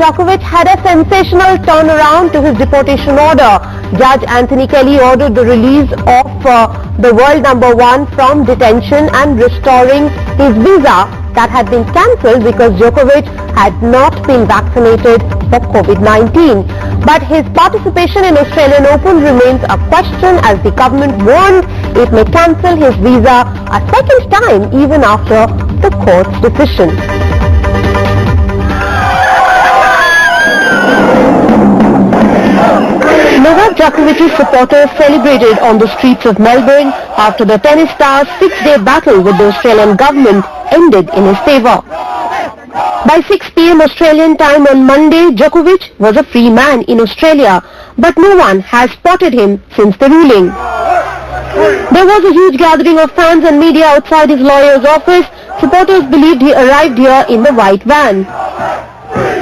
Djokovic had a sensational turnaround to his deportation order. Judge Anthony Kelly ordered the release of the world number one from detention and restoring his visa that had been cancelled because Djokovic had not been vaccinated for COVID-19. But his participation in Australian Open remains a question as the government warned it may cancel his visa a second time even after the court's decision. Novak Djokovic's supporters celebrated on the streets of Melbourne after the tennis star's six-day battle with the Australian government ended in his favour. By 6 p.m. Australian time on Monday, Djokovic was a free man in Australia, but no one has spotted him since the ruling. There was a huge gathering of fans and media outside his lawyer's office. Supporters believed he arrived here in the white van.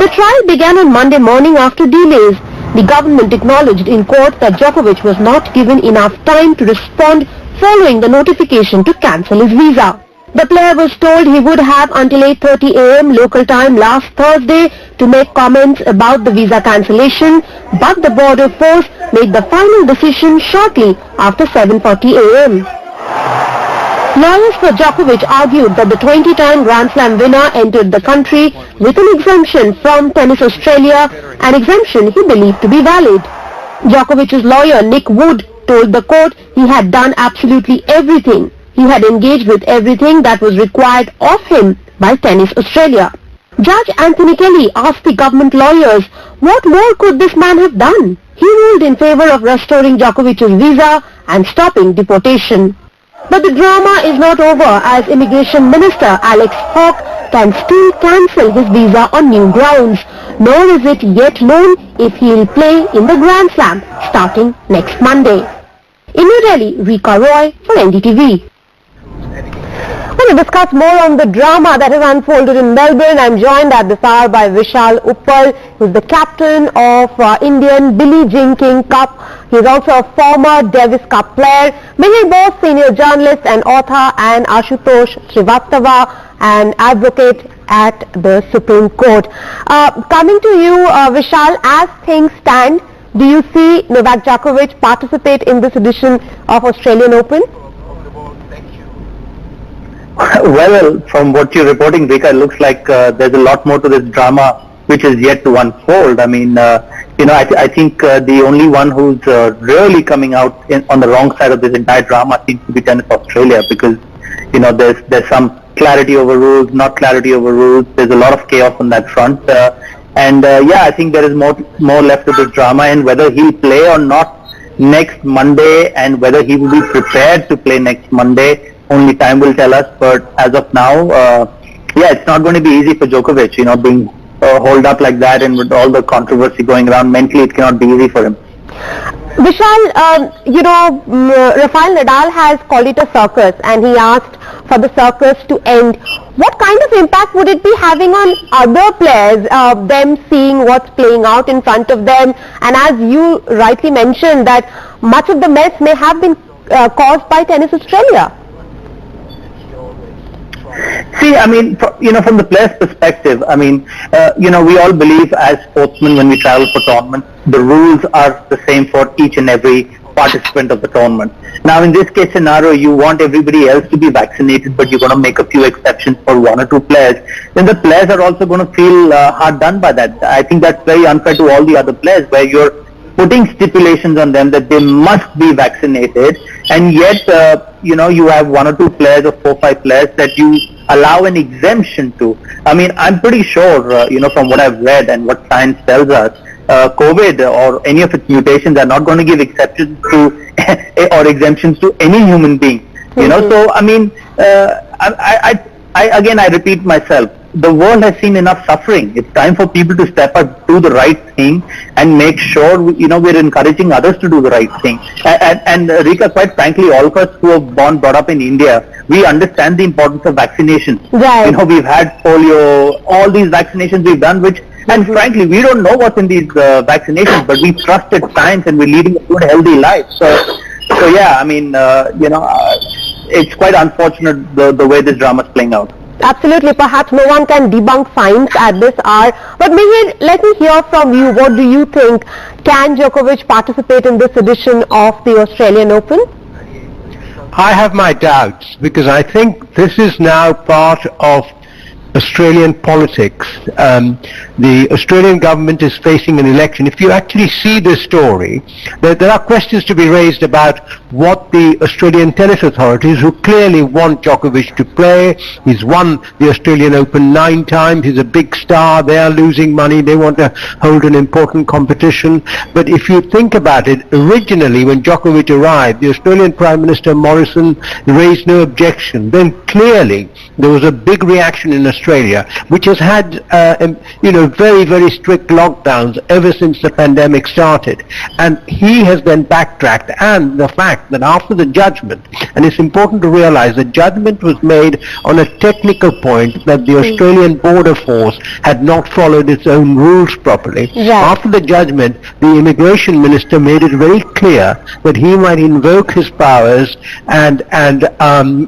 The trial began on Monday morning after delays. The government acknowledged in court that Djokovic was not given enough time to respond following the notification to cancel his visa. The player was told he would have until 8:30 a.m. local time last Thursday to make comments about the visa cancellation, but the border force made the final decision shortly after 7:40 a.m. Lawyers for Djokovic argued that the 20-time Grand Slam winner entered the country with an exemption from Tennis Australia, an exemption he believed to be valid. Djokovic's lawyer Nick Wood told the court he had done absolutely everything. He had engaged with everything that was required of him by Tennis Australia. Judge Anthony Kelly asked the government lawyers, what more could this man have done? He ruled in favour of restoring Djokovic's visa and stopping deportation. But the drama is not over as Immigration Minister Alex Hawke can still cancel his visa on new grounds, nor is it yet known if he will play in the Grand Slam starting next Monday. In New Delhi, Rika Roy for NDTV. To discuss more on the drama that has unfolded in Melbourne, I am joined at this hour by Vishal Uppal, who is the captain of Indian Billie Jean King Cup. He is also a former Davis Cup player. Many both senior journalist and author, and Aashutosh Srivastava, an advocate at the Supreme Court. Coming to you, Vishal, as things stand, do you see Novak Djokovic participate in this edition of Australian Open? Well, from what you're reporting, Rika, it looks like there's a lot more to this drama which is yet to unfold. I mean, I think the only one who's really coming out on the wrong side of this entire drama seems to be Tennis Australia, because, there's some clarity over rules, not clarity over rules. There's a lot of chaos on that front. I think there is more left to this drama, and whether he'll play or not next Monday and whether he will be prepared to play next Monday, only time will tell us. But as of now, it's not going to be easy for Djokovic, being holed up like that, and with all the controversy going around, mentally it cannot be easy for him. Vishal, Rafael Nadal has called it a circus, and he asked for the circus to end. What kind of impact would it be having on other players, them seeing what's playing out in front of them? And as you rightly mentioned, that much of the mess may have been caused by Tennis Australia. See, I mean, from the player's perspective, I mean, we all believe as sportsmen when we travel for tournaments, the rules are the same for each and every participant of the tournament. Now, in this case scenario, you want everybody else to be vaccinated, but you're going to make a few exceptions for one or two players. Then the players are also going to feel hard done by that. I think that's very unfair to all the other players, where you're putting stipulations on them that they must be vaccinated, and yet, you have one or two players or 4 or 5 players that you allow an exemption to. I mean, I'm pretty sure, from what I've read and what science tells us, COVID or any of its mutations are not going to give exceptions to or exemptions to any human being. So I mean, I repeat myself. The world has seen enough suffering. It's time for people to step up, do the right thing, and make sure we're encouraging others to do the right thing. And Rika, quite frankly, all of us who are brought up in India, we understand the importance of vaccinations. Right. We've had polio, all these vaccinations we've done, and frankly, we don't know what's in these vaccinations, but we trusted science and we're leading a good, healthy life. So yeah, I mean, it's quite unfortunate the way this drama is playing out. Absolutely. Perhaps no one can debunk science at this hour. But Mihir, let me hear from you. What do you think? Can Djokovic participate in this edition of the Australian Open? I have my doubts because I think this is now part of Australian politics. The Australian government is facing an election. If you actually see this story, there are questions to be raised about what the Australian tennis authorities, who clearly want Djokovic to play, he's won the Australian Open 9 times, he's a big star, they are losing money, they want to hold an important competition. But if you think about it, originally when Djokovic arrived, the Australian Prime Minister Morrison raised no objection. Then clearly there was a big reaction in Australia, which has had very, very strict lockdowns ever since the pandemic started. And he has then backtracked, and the fact that after the judgment, and it's important to realize the judgment was made on a technical point that the Australian Border Force had not followed its own rules properly. Yeah. After the judgment, the immigration minister made it very clear that he might invoke his powers and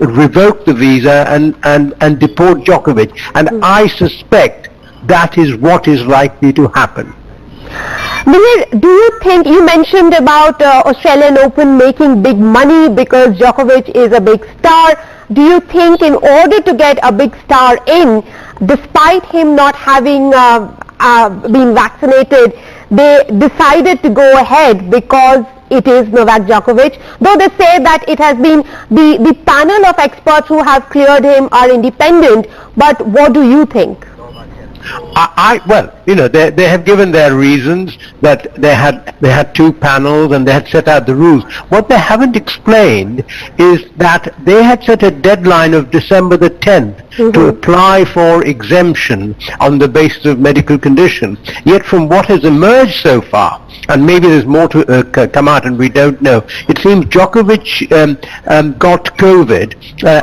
revoke the visa and deport Djokovic. And I suspect that is what is likely to happen. Mihir, do you think, you mentioned about Australian Open making big money because Djokovic is a big star. Do you think in order to get a big star in, despite him not having been vaccinated, they decided to go ahead because it is Novak Djokovic, though they say that it has been the panel of experts who have cleared him are independent, but what do you think? They have given their reasons that they had 2 panels and they had set out the rules. What they haven't explained is that they had set a deadline of December the 10th to apply for exemption on the basis of medical condition. Yet from what has emerged so far, and maybe there's more to come out and we don't know, it seems Djokovic got COVID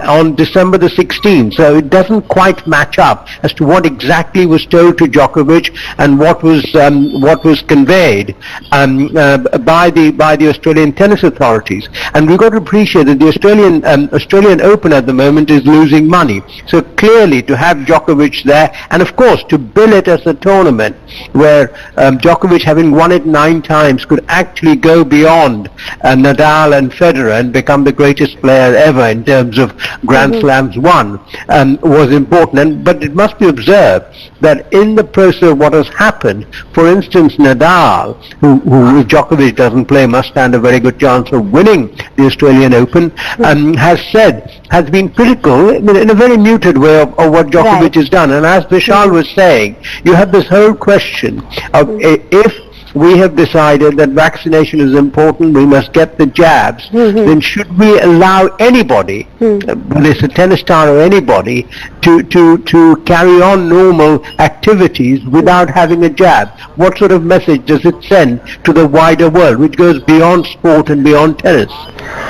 on December the 16th, so it doesn't quite match up as to what exactly was told to Djokovic and what was conveyed by the Australian tennis authorities. And we've got to appreciate that the Australian Open at the moment is losing money. So clearly to have Djokovic there, and of course to bill it as a tournament where Djokovic, having won it 9 times, could actually go beyond Nadal and Federer and become the greatest player ever in terms of Grand Slams won, was important. But it must be observed that in the process of what has happened, for instance, Nadal, who if Djokovic doesn't play must stand a very good chance of winning the Australian Open, has been critical in a very muted way of what Djokovic has done. And as Vishal was saying, you have this whole question of if we have decided that vaccination is important, we must get the jabs, then should we allow anybody, whether it's a tennis star or anybody, to carry on normal activities without having a jab? What sort of message does it send to the wider world, which goes beyond sport and beyond tennis?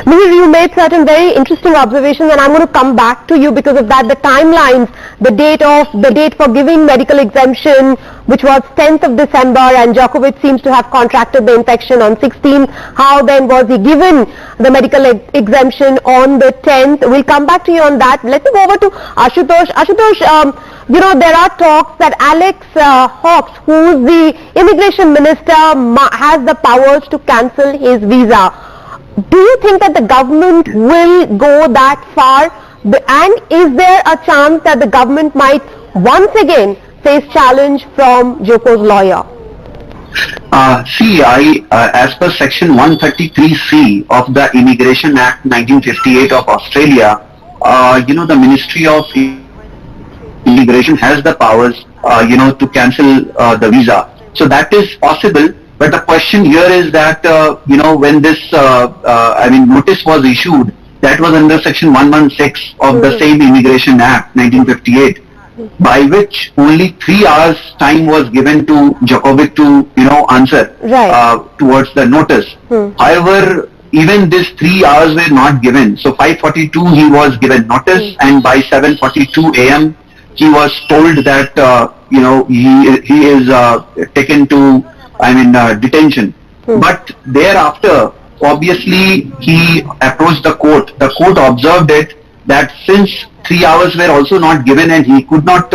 Mihir, you made certain very interesting observations, and I'm going to come back to you because of that. The timelines, the date for giving medical exemption, which was 10th of December, and Djokovic seems to have contracted the infection on 16th. How then was he given the medical exemption on the 10th? We'll come back to you on that. Let me go over to Aashutosh. Aashutosh, there are talks that Alex Hawkes, who's the immigration minister, has the powers to cancel his visa. Do you think that the government will go that far? And is there a chance that the government might once again face challenge from Djoko's lawyer? As per Section 133C of the Immigration Act 1958 of Australia, the Ministry of Immigration has the powers, to cancel the visa. So that is possible. But the question here is that, when this, notice was issued, that was under Section 116 of the same Immigration Act 1958, by which only 3 hours time was given to Djokovic to, answer towards the notice. However, even these 3 hours were not given. So 5:42 he was given notice, and by 7:42 a.m. he was told that, he is taken to, detention. But thereafter, obviously, he approached the court. The court observed it that since 3 hours were also not given and he could not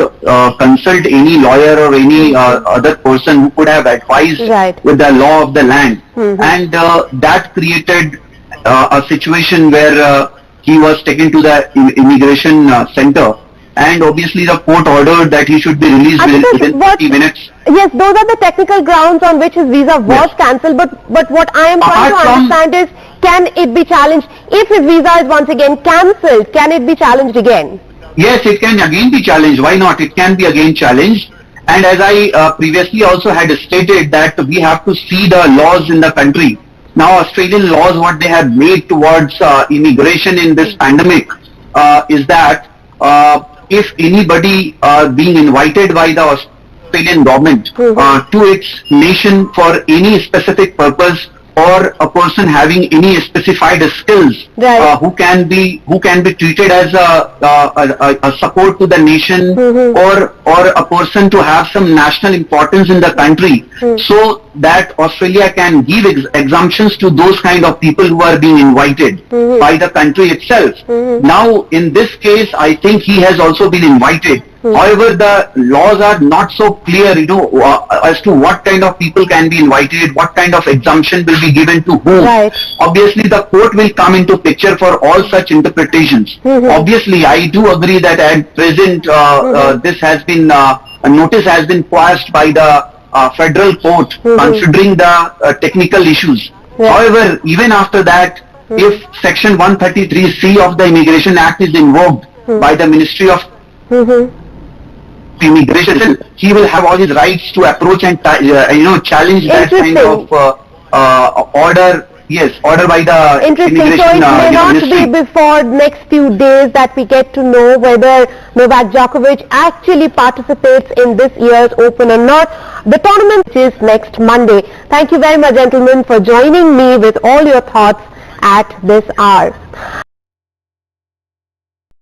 consult any lawyer or any other person who could have advised with the law of the land, and that created a situation where he was taken to the immigration center, and obviously the court ordered that he should be released within 30 minutes. Yes, those are the technical grounds on which his visa was cancelled, but what I am trying to understand is, can it be challenged? If his visa is once again cancelled, can it be challenged again? Yes, it can again be challenged. Why not? It can be again challenged. And as I previously also had stated, that we have to see the laws in the country. Now Australian laws, what they have made towards immigration in this pandemic is that if anybody being invited by the Australian government to its nation for any specific purpose, or a person having any specified skills, who can be treated as a support to the nation, or a person to have some national importance in the country, so that Australia can give exemptions to those kind of people who are being invited by the country itself. Now in this case, I think he has also been invited. However, the laws are not so clear, as to what kind of people can be invited, what kind of exemption will be given to whom. Obviously, the court will come into picture for all such interpretations. Obviously, I do agree that at present, this has been, a notice has been passed by the federal court considering the technical issues. However, even after that, if Section 133C of the Immigration Act is invoked by the Ministry of Immigration, he will have all his rights to approach and challenge that kind of order. Yes, order by the Interesting. immigration So it may not ministry. be before next few days that we get to know whether Novak Djokovic actually participates in this year's Open or not. The tournament is next Monday. Thank you very much, gentlemen, for joining me with all your thoughts at this hour.